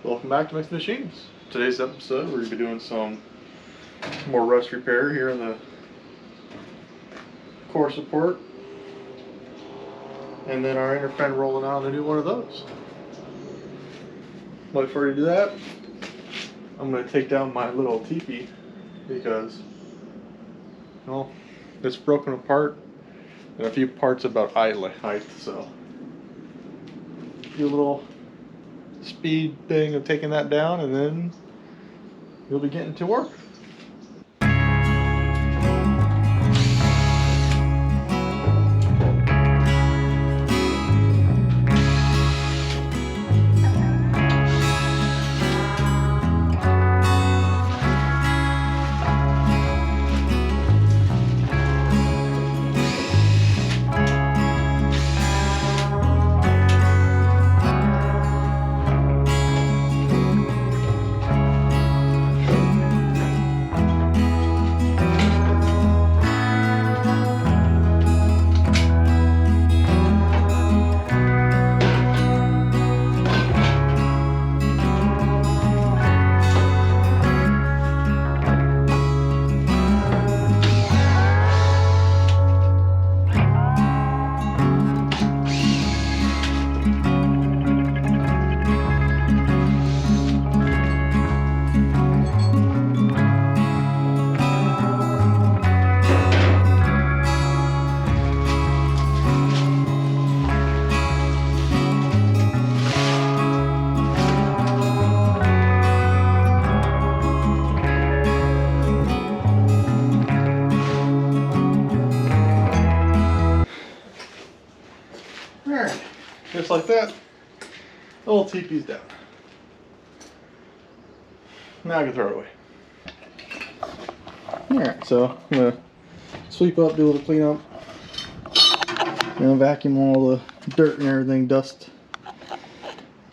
Welcome back to Mixed Machines. Today's episode, we're going to be doing some more rust repair here in the core support. And then our inner fender rolling out a new one of those. But before we do that, I'm going to take down my little teepee because, well, it's broken apart and a few parts about eye height, so do a little speed thing of taking that down and then you'll be getting to work. Alright, just like that, the little teepee's down. Now I can throw it away. Alright, so I'm going to sweep up, do a little cleanup, and vacuum all the dirt and everything, dust,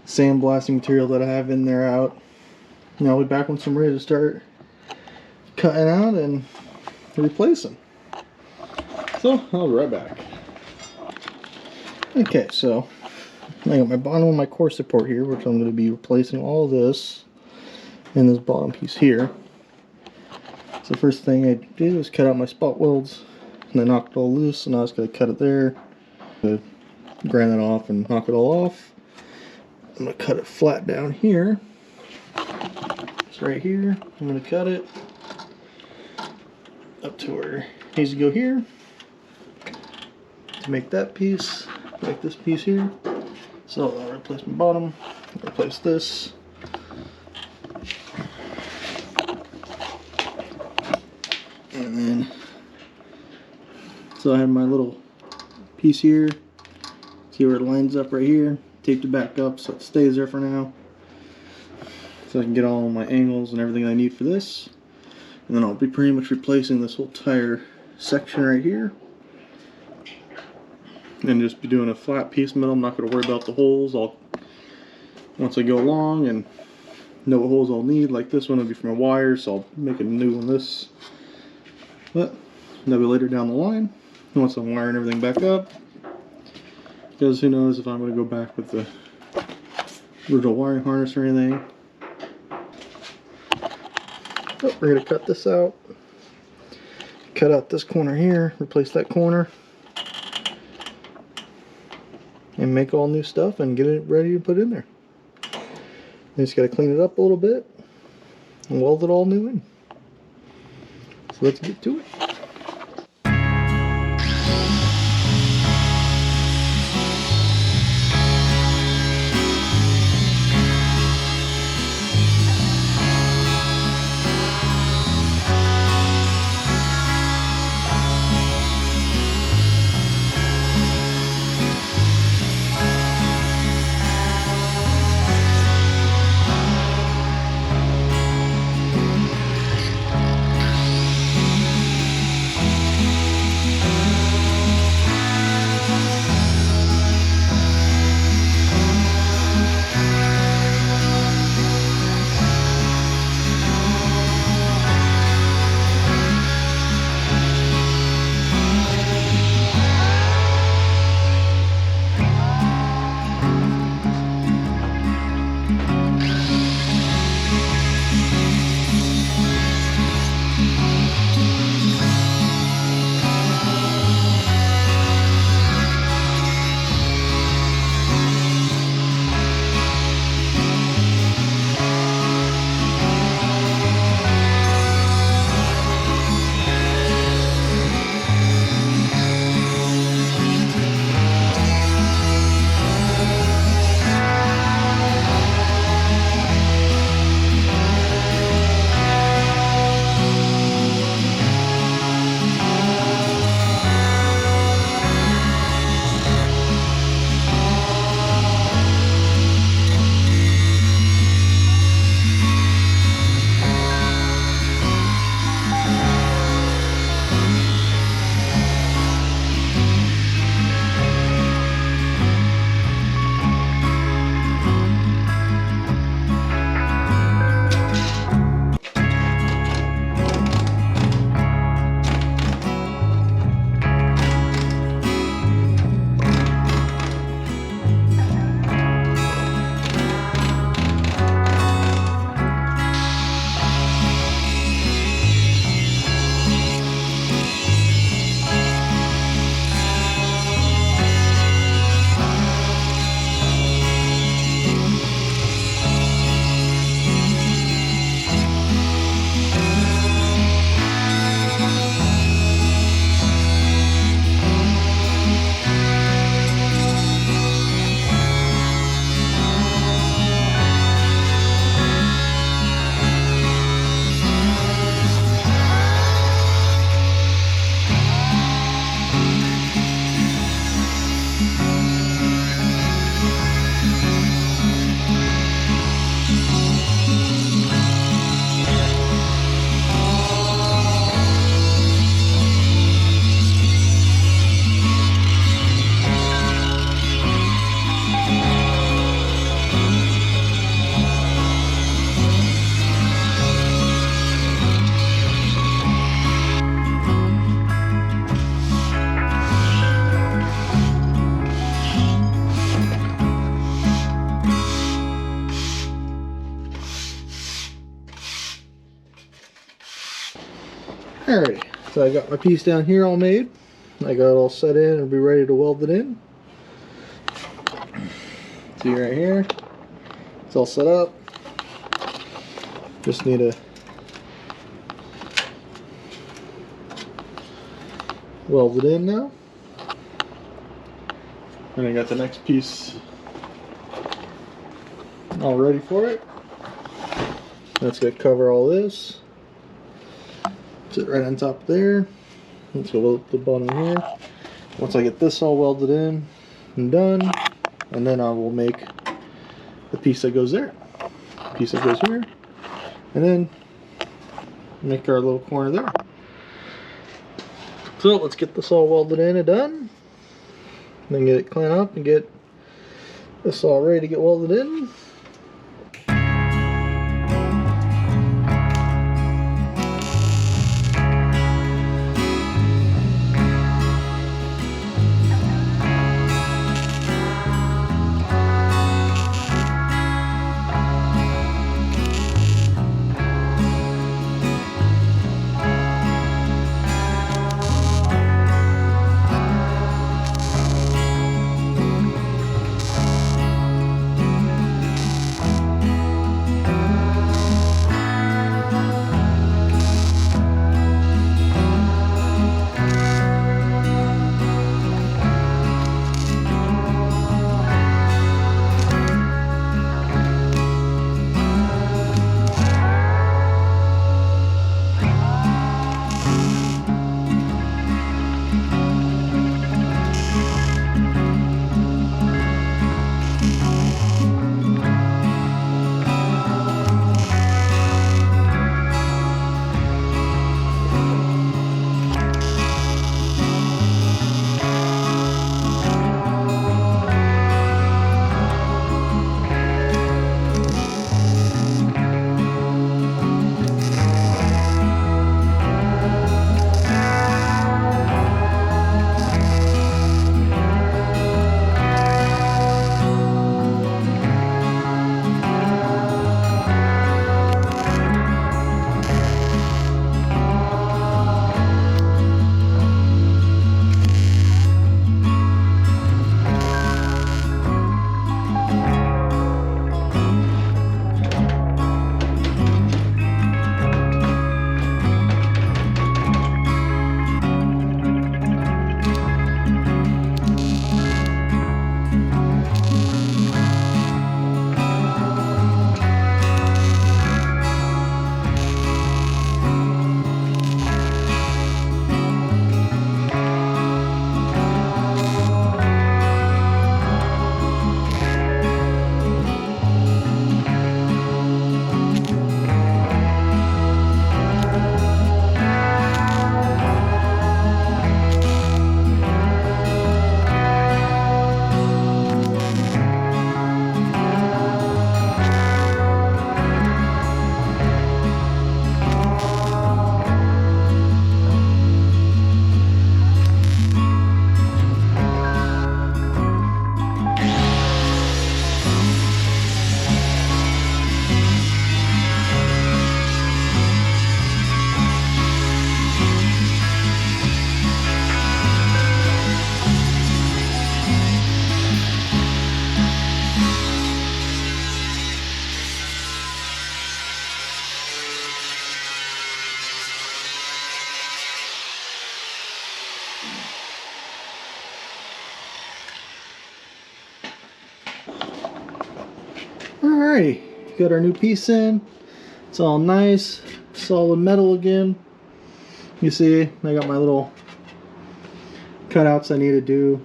sandblasting material that I have in there out. And I'll be back once I'm ready to start cutting out and replacing. So, I'll be right back. Okay, so I got my bottom of my core support here, which I'm going to be replacing all of this and this bottom piece here. So the first thing I did was cut out my spot welds, and I knocked it all loose, and I was going to cut it there, grind that off and knock it all off. I'm going to cut it flat down here. It's right here. I'm going to cut it up to where it needs to go here to make that piece. Like this piece here. So I'll replace my bottom, replace this. And then, so I have my little piece here. See where it lines up right here. Taped it back up so it stays there for now. So I can get all my angles and everything I need for this. And then I'll be pretty much replacing this whole entire section right here. And just be doing a flat piece metal. I'm not going to worry about the holes. Once I go along and know what holes I'll need, like this one will be for my wires, so I'll make a new one this. But that'll be later down the line, once I'm wiring everything back up. Because who knows if I'm going to go back with the original wiring harness or anything. Oh, we're going to cut this out. Cut out this corner here, replace that corner. And make all new stuff and get it ready to put in there. You just got to clean it up a little bit and weld it all new in. So let's get to it. Alright, so I got my piece down here all made. I got it all set in and be ready to weld it in. See right here, it's all set up. Just need to weld it in now. And I got the next piece all ready for it. That's going to cover all this. Sit right on top there. Let's go weld the bottom here. Once I get this all welded in and done, and then I will make the piece that goes there, the piece that goes here, and then make our little corner there. So let's get this all welded in and done, then get it cleaned up and get this all ready to get welded in. Alrighty, got our new piece in. It's all nice, solid metal again. You see, I got my little cutouts I need to do.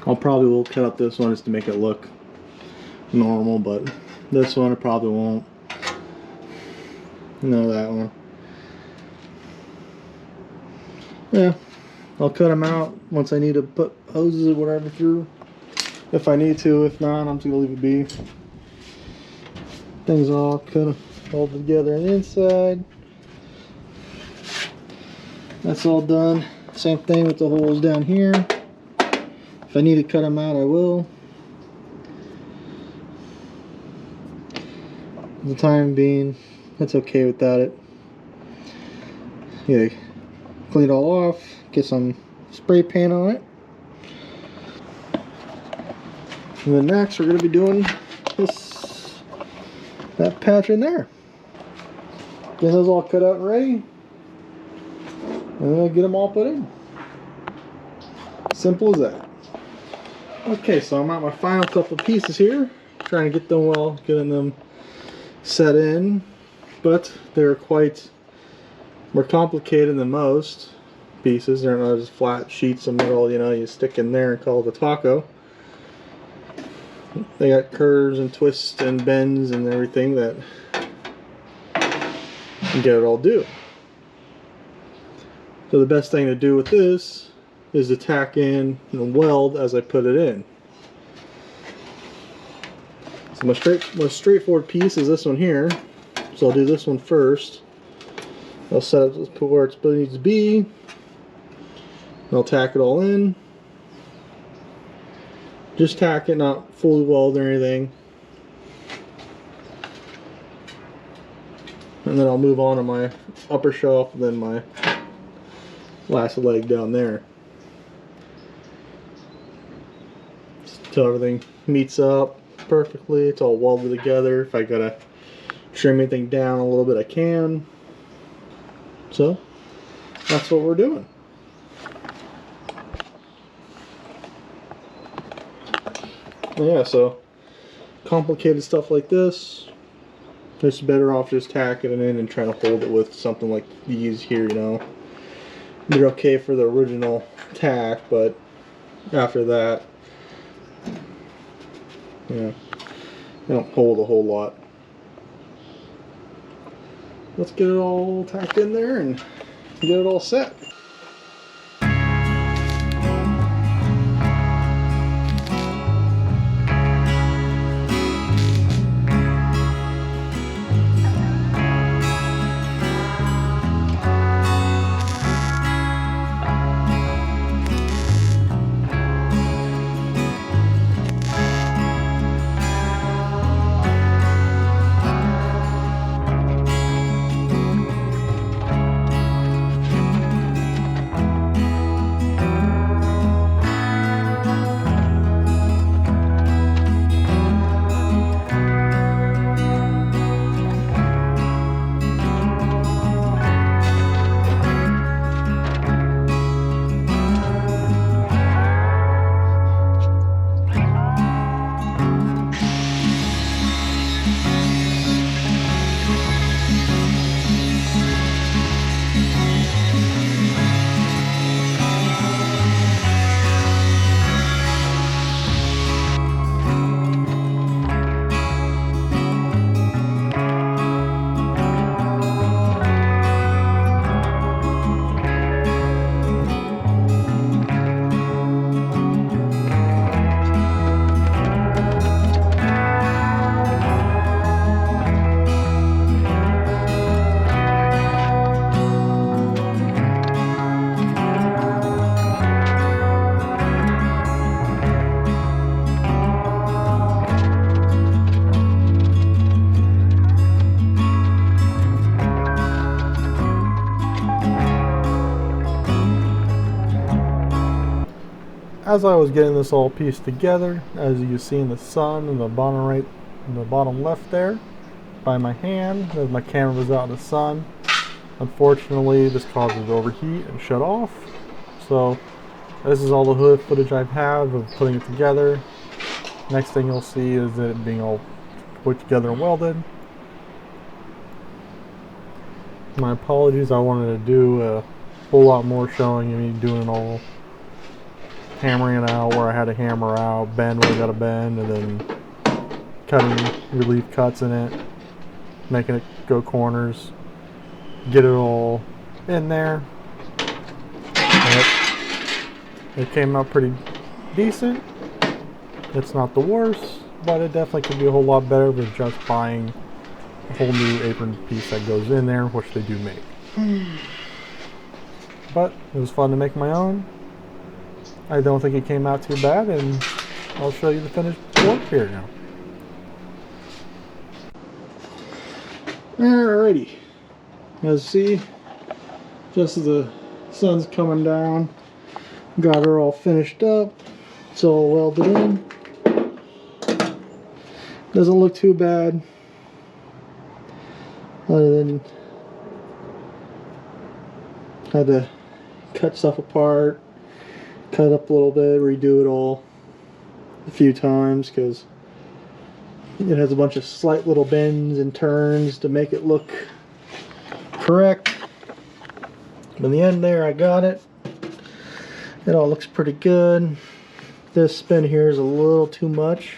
I'll probably will cut out this one just to make it look normal, but this one I probably won't. No, that one. Yeah, I'll cut them out once I need to put hoses or whatever through. If I need to, if not, I'm just gonna leave it be. Things all kind of all together on the inside. That's all done. Same thing with the holes down here. If I need to cut them out, I will. For the time being, that's okay without it. Yeah, clean it all off, get some spray paint on it. And then next we're going to be doing that patch in there. Get those all cut out and ready. And then get them all put in. Simple as that. Okay, so I'm at my final couple pieces here. Trying to get them getting them set in. But they're quite more complicated than most pieces. They're not just flat sheets of metal, you know, you stick in there and call it a taco. They got curves and twists and bends and everything that you get it all do. So the best thing to do with this is to tack in and weld as I put it in. So my most straightforward piece is this one here. So I'll do this one first. I'll set up this where it needs to be. And I'll tack it all in. Just tack it, not fully weld or anything. And then I'll move on to my upper shelf and then my last leg down there. Just until everything meets up perfectly, it's all welded together. If I gotta trim anything down a little bit, I can. So that's what we're doing. Yeah, so complicated stuff like this, it's better off just tacking it in and trying to hold it with something like these here, you know. They're okay for the original tack, but after that, yeah, they don't hold a whole lot. Let's get it all tacked in there and get it all set. As I was getting this all pieced together, as you see in the sun in the bottom right, in the bottom left there, by my hand, as my camera was out in the sun, unfortunately this caused it to overheat and shut off. So this is all the hood footage I have of putting it together. Next thing you'll see is it being all put together and welded. My apologies, I wanted to do a whole lot more showing me doing it all, hammering it out where I had to hammer out, bend where I got to bend, and then cutting relief cuts in it, making it go corners, get it all in there. It came out pretty decent. It's not the worst, but it definitely could be a whole lot better with just buying a whole new apron piece that goes in there, which they do make. But it was fun to make my own. I don't think it came out too bad, and I'll show you the finished work here now. Alrighty. As you see, just as the sun's coming down, got her all finished up. It's all welded in. Doesn't look too bad, other than had to cut stuff apart, cut up a little bit, redo it all a few times because it has a bunch of slight little bends and turns to make it look correct. But in the end there, I got it. It all looks pretty good. This spin here is a little too much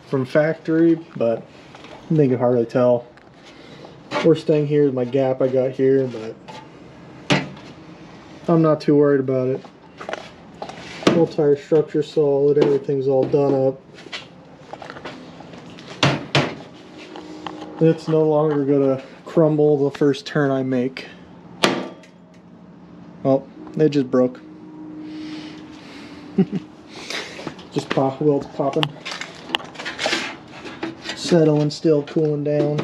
from factory, but you can hardly tell. Worst thing here is my gap I got here, but I'm not too worried about it. Whole tire structure solid, everything's all done up. It's no longer gonna crumble the first turn I make. Oh, it just broke. Just pop, welds popping. Settling, still cooling down.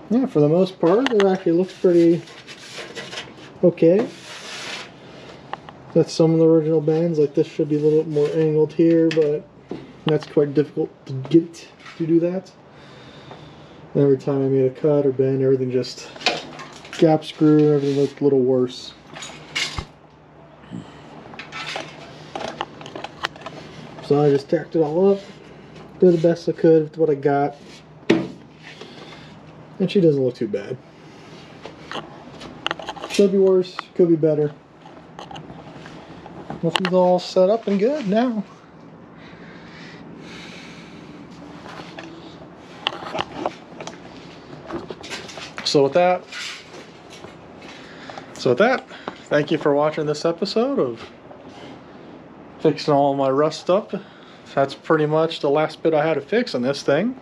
Yeah, for the most part, it actually looks pretty okay. That's some of the original bends. Like this should be a little bit more angled here, but that's quite difficult to get to do that. Every time I made a cut or bend, everything just gap screw, everything looked a little worse. So I just tacked it all up, did the best I could with what I got, and she doesn't look too bad. Could be worse, could be better. Nothing's all set up and good now. So with that, thank you for watching this episode of fixing all my rust up. That's pretty much the last bit I had to fix on this thing.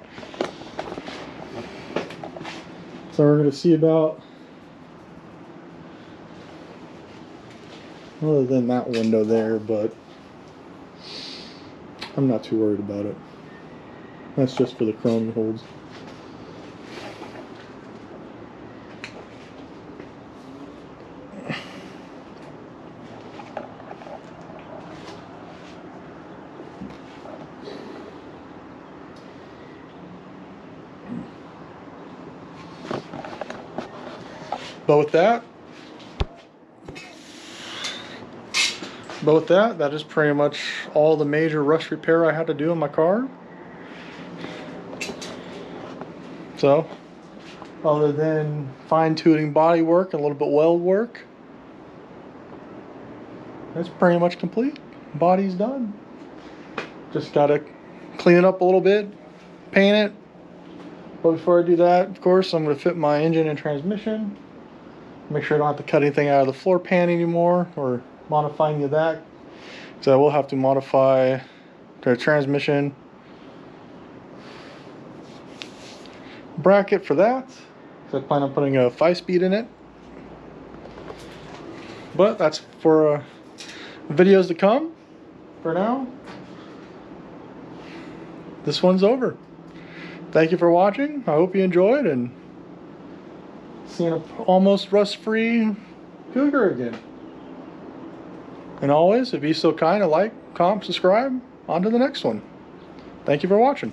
So we're going to see about, other than that window there, but I'm not too worried about it. That's just for the chrome holds. But with that is pretty much all the major rust repair I had to do in my car. So, other than fine-tuning body work and a little bit weld work, that's pretty much complete. Body's done. Just gotta clean it up a little bit, paint it. But before I do that, of course, I'm gonna fit my engine and transmission. Make sure I don't have to cut anything out of the floor pan anymore or modify any of that. So I will have to modify the transmission bracket for that. So I plan on putting a 5-speed in it. But that's for videos to come. For now, this one's over. Thank you for watching. I hope you enjoyed and seeing an almost rust-free Cougar again. And always, if you're so kind, like, comment, subscribe. On to the next one. Thank you for watching.